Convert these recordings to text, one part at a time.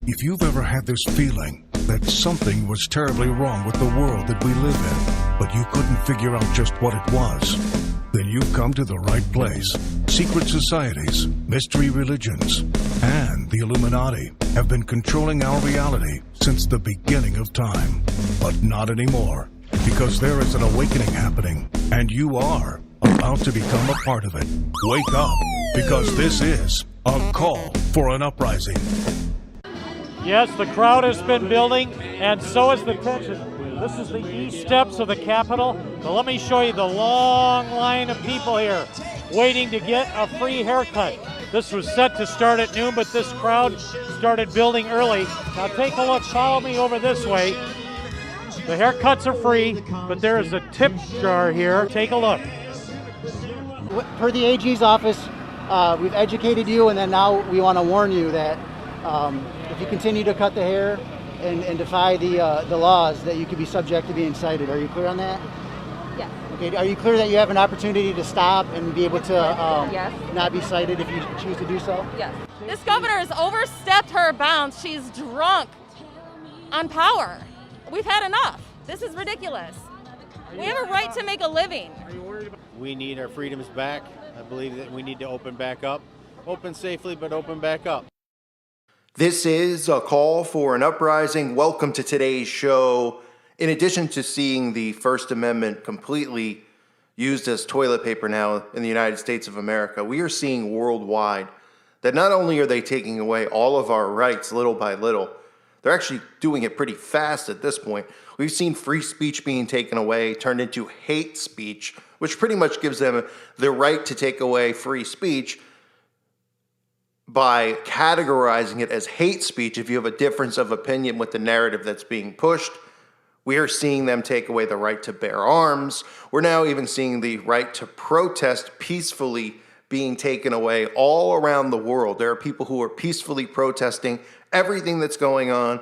If you've ever had this feeling that something was terribly wrong with the world that we live in, but you couldn't figure out just what it was, then you've come to the right place. Secret societies, mystery religions, and the Illuminati have been controlling our reality since the beginning of time. But not anymore, because there is an awakening happening, and you are about to become a part of it. Wake up, because this is a call for an uprising. Yes, the crowd has been building, and so has the tension. This is the east steps of the Capitol. So let me show you the long line of people here waiting to get a free haircut. This was set to start at noon, but this crowd started building early. Now take a look, follow me over this way. The haircuts are free, but there is a tip jar here. Take a look. Per the AG's office, we've educated you, and then now we want to warn you that if you continue to cut the hair and defy the laws, that you could be subject to being cited. Are you clear on that? Yes. Okay. Are you clear that you have an opportunity to stop and be able to Yes. not be cited if you choose to do so? Yes. This governor has overstepped her bounds. She's drunk on power. We've had enough. This is ridiculous. We have a right to make a living. We need our freedoms back. I believe that we need to open back up. Open safely, but open back up. This is a call for an uprising. Welcome to today's show. In addition to seeing the First Amendment completely used as toilet paper now in the United States of America, we are seeing worldwide that not only are they taking away all of our rights little by little, they're actually doing it pretty fast at this point. We've seen free speech being taken away, turned into hate speech, which pretty much gives them the right to take away free speech by categorizing it as hate speech if you have a difference of opinion with the narrative that's being pushed. We are seeing them take away the right to bear arms. We're now even seeing the right to protest peacefully being taken away all around the world. There are people who are peacefully protesting everything that's going on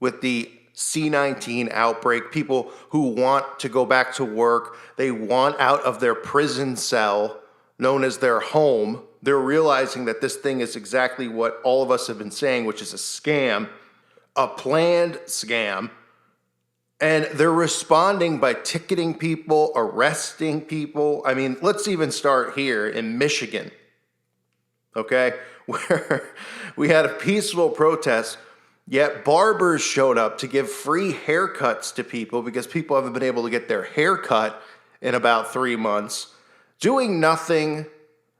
with the C-19 outbreak, people who want to go back to work. They want out of their prison cell known as their home. They're realizing that this thing is exactly what all of us have been saying, which is a scam, a planned scam. And they're responding by ticketing people, arresting people. I mean, let's even start here in Michigan, okay, where we had a peaceful protest, yet barbers showed up to give free haircuts to people because people haven't been able to get their hair cut in about 3 months, doing nothing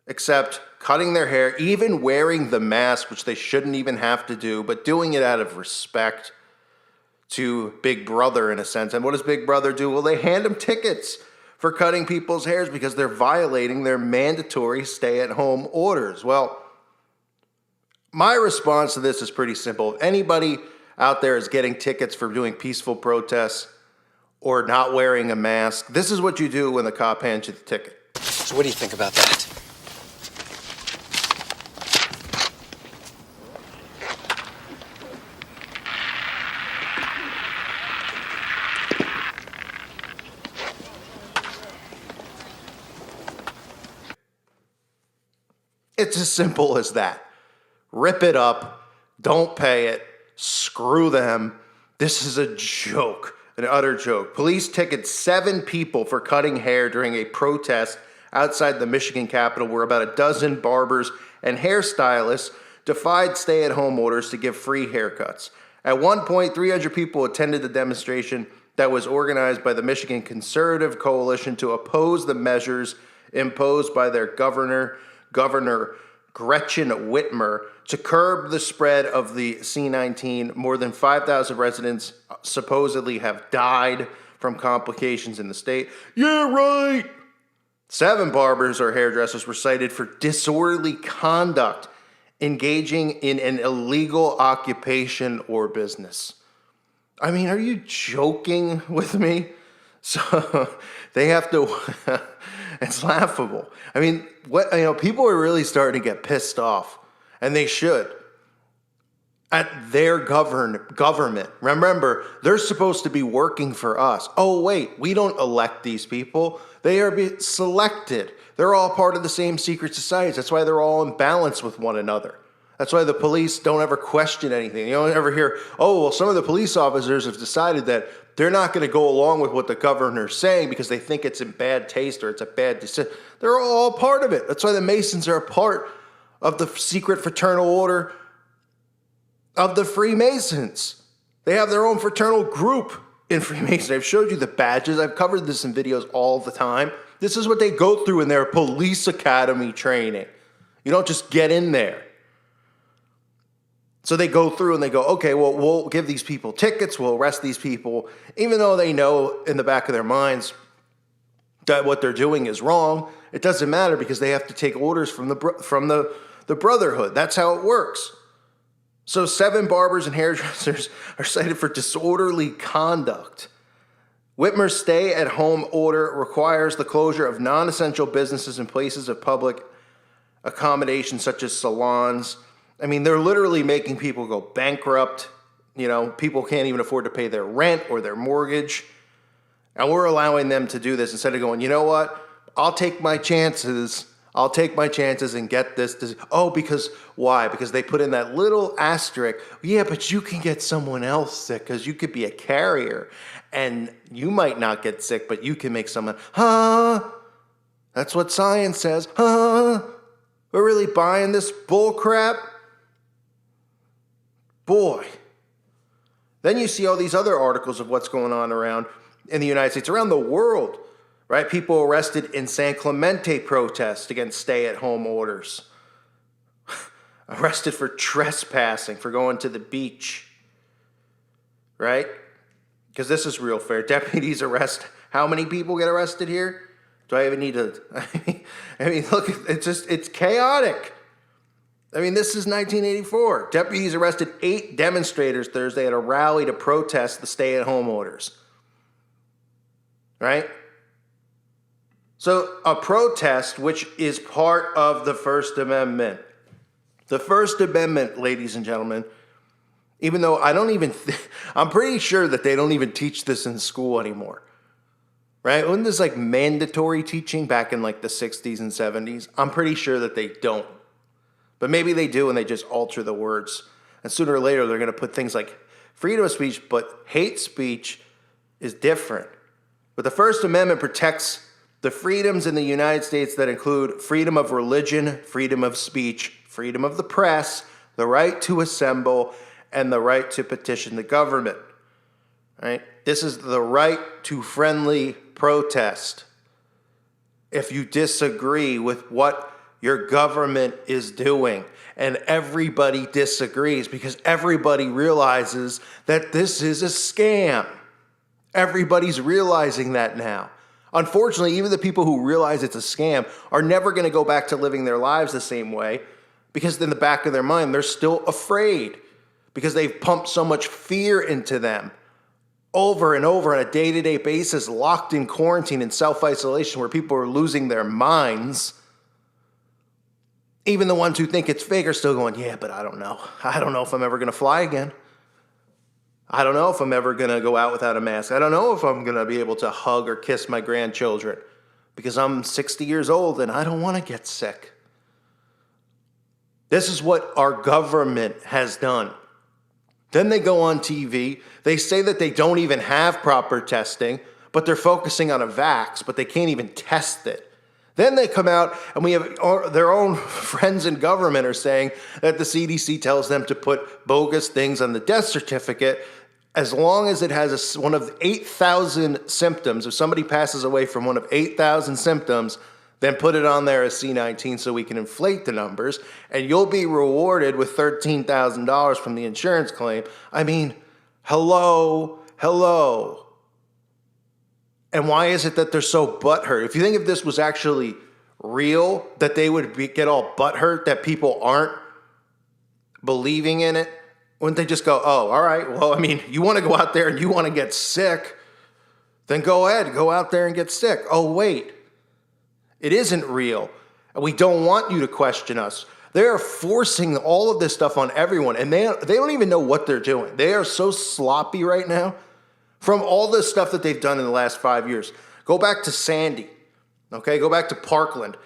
except cutting their hair, even wearing the mask, which they shouldn't even have to do, but doing it out of respect to Big Brother in a sense. And what does Big Brother do? Well, they hand them tickets for cutting people's hairs because they're violating their mandatory stay-at-home orders. Well, my response to this is pretty simple. If anybody out there is getting tickets for doing peaceful protests or not wearing a mask, this is what you do when the cop hands you the ticket. So what do you think about that? It's as simple as that. Rip it up, don't pay it, screw them. This is a joke, an utter joke. Police ticketed 7 people for cutting hair during a protest outside the Michigan Capitol where about a dozen barbers and hairstylists defied stay-at-home orders to give free haircuts. At one point, 300 people attended the demonstration that was organized by the Michigan Conservative Coalition to oppose the measures imposed by their Governor Gretchen Whitmer to curb the spread of the C-19. More than 5,000 residents supposedly have died from complications in the state. Yeah, right. 7 barbers or hairdressers were cited for disorderly conduct, engaging in an illegal occupation or business. I mean, are you joking with me? So they have to, it's laughable. I mean, people are really starting to get pissed off, and they should, at their government. Remember, they're supposed to be working for us. Oh, wait, we don't elect these people. They are selected. They're all part of the same secret societies. That's why they're all in balance with one another. That's why the police don't ever question anything. You don't ever hear, oh, well, some of the police officers have decided that they're not going to go along with what the governor's saying because they think it's in bad taste or it's a bad decision. They're all part of it. That's why the Masons are a part of the secret fraternal order of the Freemasons. They have their own fraternal group in Freemasons. I've showed you the badges. I've covered this in videos all the time. This is what they go through in their police academy training. You don't just get in there. So they go through and they go, okay, well, we'll give these people tickets, we'll arrest these people, even though they know in the back of their minds that what they're doing is wrong. It doesn't matter because they have to take orders from the Brotherhood. That's how it works. So 7 barbers and hairdressers are cited for disorderly conduct. Whitmer's stay-at-home order requires the closure of non-essential businesses and places of public accommodation such as salons. I mean, they're literally making people go bankrupt. You know, people can't even afford to pay their rent or their mortgage. And we're allowing them to do this instead of going, you know what? I'll take my chances. I'll take my chances and get this. Oh, because why? Because they put in that little asterisk. Yeah, but you can get someone else sick because you could be a carrier. And you might not get sick, but you can make someone, That's what science says. We're really buying this bull crap? Boy. Then you see all these other articles of what's going on around in the United States, around the world, right? People arrested in San Clemente protests against stay-at-home orders. Arrested for trespassing, for going to the beach, right? Because this is real fair. Deputies arrest, how many people get arrested here? Do I even need to, I mean, look, it's chaotic. I mean, this is 1984. Deputies arrested 8 demonstrators Thursday at a rally to protest the stay-at-home orders. Right? So a protest, which is part of the First Amendment. The First Amendment, ladies and gentlemen, even though I'm pretty sure that they don't even teach this in school anymore. Right? Wasn't this like mandatory teaching back in like the 60s and 70s? I'm pretty sure that they don't. But maybe they do and they just alter the words. And sooner or later, they're going to put things like freedom of speech, but hate speech is different. But the First Amendment protects the freedoms in the United States that include freedom of religion, freedom of speech, freedom of the press, the right to assemble, and the right to petition the government. Right? This is the right to friendly protest. If you disagree with what your government is doing, and everybody disagrees because everybody realizes that this is a scam. Everybody's realizing that now. Unfortunately, even the people who realize it's a scam are never going to go back to living their lives the same way because in the back of their mind, they're still afraid because they've pumped so much fear into them over and over on a day-to-day basis, locked in quarantine and self-isolation where people are losing their minds. Even the ones who think it's fake are still going, yeah, but I don't know. I don't know if I'm ever going to fly again. I don't know if I'm ever going to go out without a mask. I don't know if I'm going to be able to hug or kiss my grandchildren because I'm 60 years old and I don't want to get sick. This is what our government has done. Then they go on TV. They say that they don't even have proper testing, but they're focusing on a vax, but they can't even test it. Then they come out and we have their own friends in government are saying that the CDC tells them to put bogus things on the death certificate as long as it has one of 8,000 symptoms. If somebody passes away from one of 8,000 symptoms, then put it on there as C19 so we can inflate the numbers and you'll be rewarded with $13,000 from the insurance claim. I mean, hello. And why is it that they're so butthurt? If you think if this was actually real, that they would get all butthurt that people aren't believing in it, wouldn't they just go, oh, all right, well, I mean, you want to go out there and you want to get sick, then go ahead, go out there and get sick. Oh, wait, it isn't real. And we don't want you to question us. They are forcing all of this stuff on everyone, and they don't even know what they're doing. They are so sloppy right now. From all the stuff that they've done in the last 5 years. Go back to Sandy, okay? Go back to Parkland,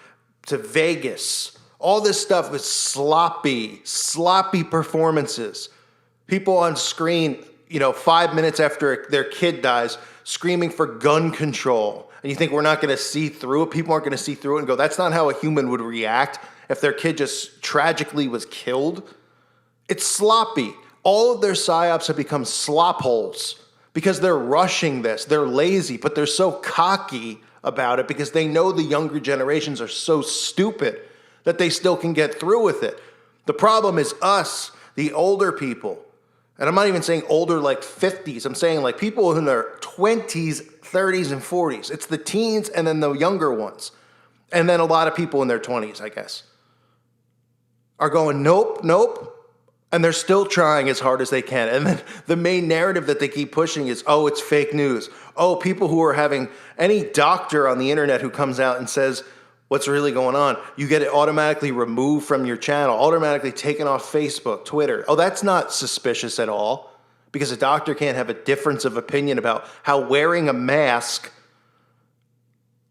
to Vegas, All this stuff is sloppy performances. People on screen, 5 minutes after their kid dies, screaming for gun control. And you think we're not going to see through it? People aren't going to see through it and go, that's not how a human would react if their kid just tragically was killed. It's sloppy. All of their psyops have become slop holes because they're rushing this. They're lazy, but they're so cocky about it because they know the younger generations are so stupid that they still can get through with it. The problem is us, the older people. And I'm not even saying older like 50s. I'm saying like people in their 20s, 30s, and 40s. It's the teens and then the younger ones. And then a lot of people in their 20s, I guess, are going, nope, nope. And they're still trying as hard as they can. And then the main narrative that they keep pushing is, oh, it's fake news. Oh, people who are having any doctor on the internet who comes out and says what's really going on, you get it automatically removed from your channel, automatically taken off Facebook, Twitter. Oh, that's not suspicious at all because a doctor can't have a difference of opinion about how wearing a mask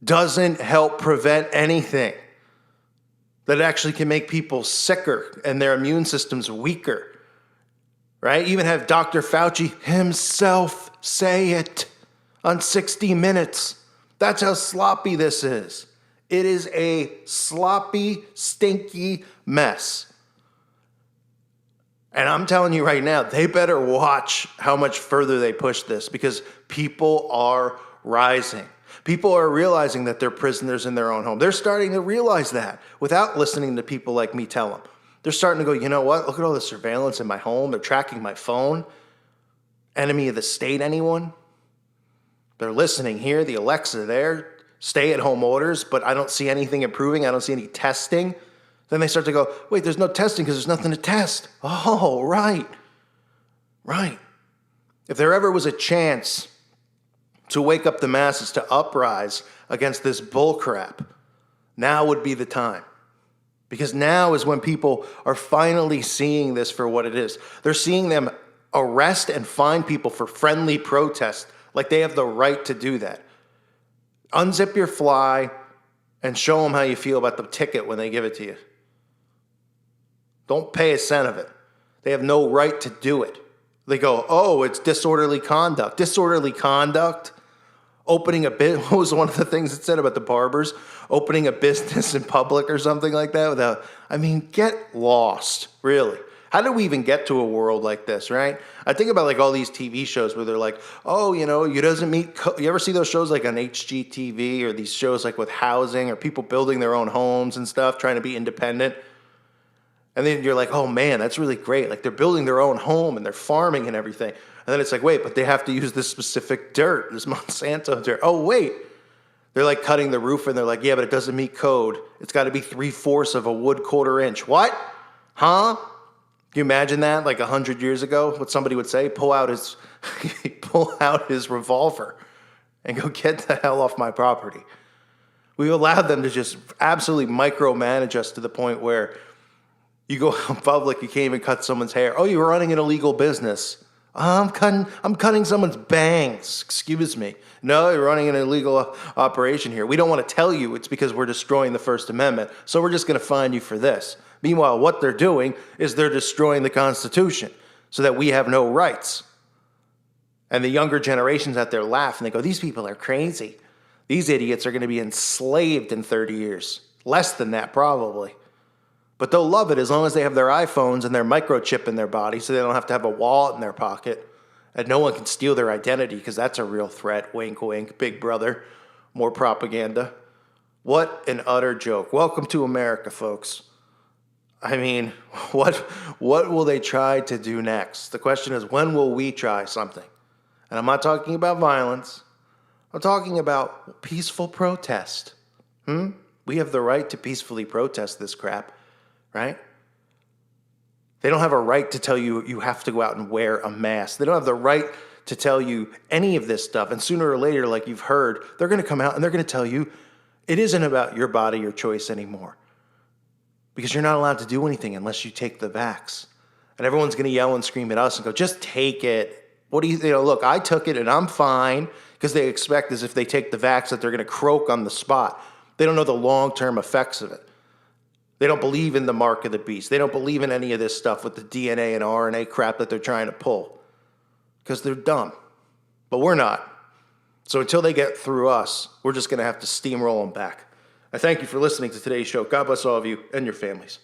doesn't help prevent anything. That actually can make people sicker and their immune systems weaker, right? Even have Dr. Fauci himself say it on 60 Minutes. That's how sloppy this is. It is a sloppy, stinky mess. And I'm telling you right now, they better watch how much further they push this because people are rising. People are realizing that they're prisoners in their own home. They're starting to realize that without listening to people like me tell them. They're starting to go, you know what? Look at all the surveillance in my home. They're tracking my phone. Enemy of the state, anyone? They're listening here, the Alexa there, stay-at-home orders, but I don't see anything improving. I don't see any testing. Then they start to go, wait, there's no testing because there's nothing to test. Oh, right. Right. If there ever was a chance to wake up the masses to uprise against this bullcrap, now would be the time. Because now is when people are finally seeing this for what it is. They're seeing them arrest and fine people for friendly protest like they have the right to do that. Unzip your fly and show them how you feel about the ticket when they give it to you. Don't pay a cent of it. They have no right to do it. They go, oh, it's disorderly conduct. Disorderly conduct? Opening a bit, what was one of the things it said about the barbers? Opening a business in public or something like that? Get lost, really. How did we even get to a world like this, right? I think about like all these TV shows where they're like, oh, you doesn't meet, you ever see those shows like on HGTV or these shows like with housing or people building their own homes and stuff, trying to be independent? And then you're like, oh man, that's really great. Like they're building their own home and they're farming and everything. And then it's like, wait, but they have to use this specific dirt, this Monsanto dirt. Oh, wait. They're like cutting the roof and they're like, yeah, but it doesn't meet code. It's got to be 3/4 of a wood 1/4 inch. What? Huh? Can you imagine that? Like 100 years ago, what somebody would say? Pull out his revolver and go get the hell off my property. We've allowed them to just absolutely micromanage us to the point where you go out in public, you can't even cut someone's hair. Oh, you were running an illegal business. I'm cutting someone's bangs. Excuse me. No, you're running an illegal operation here. We don't want to tell you it's because we're destroying the First Amendment, so we're just going to fine you for this. Meanwhile, what they're doing is they're destroying the Constitution so that we have no rights. And the younger generations out there laugh and they go, these people are crazy. These idiots are going to be enslaved in 30 years. Less than that, probably. But they'll love it as long as they have their iPhones and their microchip in their body so they don't have to have a wallet in their pocket. And no one can steal their identity because that's a real threat. Wink, wink, big brother. More propaganda. What an utter joke. Welcome to America, folks. What will they try to do next? The question is, when will we try something? And I'm not talking about violence. I'm talking about peaceful protest. We have the right to peacefully protest this crap. Right? They don't have a right to tell you you have to go out and wear a mask. They don't have the right to tell you any of this stuff. And sooner or later, like you've heard, they're going to come out and they're going to tell you it isn't about your body, your choice anymore. Because you're not allowed to do anything unless you take the vax. And everyone's going to yell and scream at us and go, just take it. What do you look, I took it and I'm fine. Because they expect as if they take the vax that they're going to croak on the spot. They don't know the long-term effects of it. They don't believe in the mark of the beast. They don't believe in any of this stuff with the DNA and RNA crap that they're trying to pull because they're dumb. But we're not. So until they get through us, we're just going to have to steamroll them back. I thank you for listening to today's show. God bless all of you and your families.